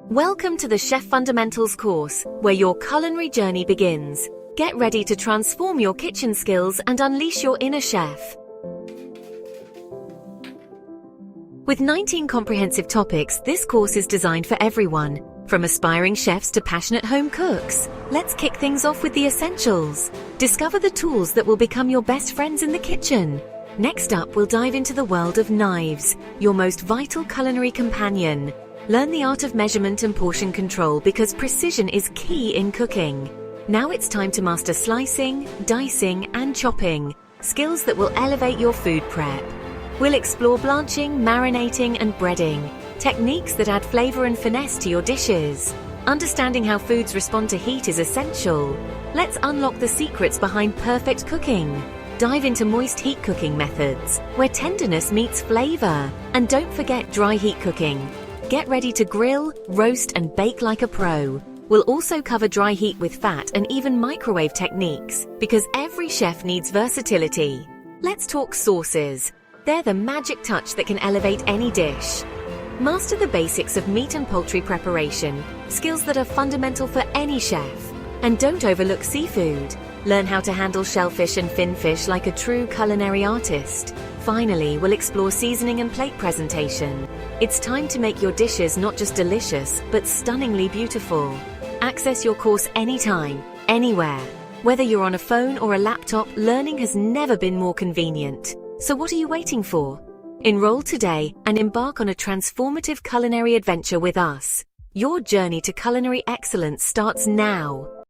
Welcome to the Chef Fundamentals course, where your culinary journey begins. Get ready to transform your kitchen skills and unleash your inner chef. With 19 comprehensive topics, this course is designed for everyone, from aspiring chefs to passionate home cooks. Let's kick things off with the essentials. Discover the tools that will become your best friends in the kitchen. Next up, we'll dive into the world of knives, your most vital culinary companion. Learn the art of measurement and portion control because precision is key in cooking. Now it's time to master slicing, dicing, and chopping, skills that will elevate your food prep. We'll explore blanching, marinating, and breading, techniques that add flavor and finesse to your dishes. Understanding how foods respond to heat is essential. Let's unlock the secrets behind perfect cooking. Dive into moist heat cooking methods, where tenderness meets flavor. And don't forget dry heat cooking. Get ready to grill, roast, and bake like a pro. We'll also cover dry heat with fat and even microwave techniques, because every chef needs versatility. Let's talk sauces. They're the magic touch that can elevate any dish. Master the basics of meat and poultry preparation, skills that are fundamental for any chef. And don't overlook seafood. Learn how to handle shellfish and finfish like a true culinary artist. Finally, we'll explore seasoning and plate presentation. It's time to make your dishes not just delicious, but stunningly beautiful. Access your course anytime, anywhere. Whether you're on a phone or a laptop, learning has never been more convenient. So what are you waiting for? Enroll today and embark on a transformative culinary adventure with us. Your journey to culinary excellence starts now.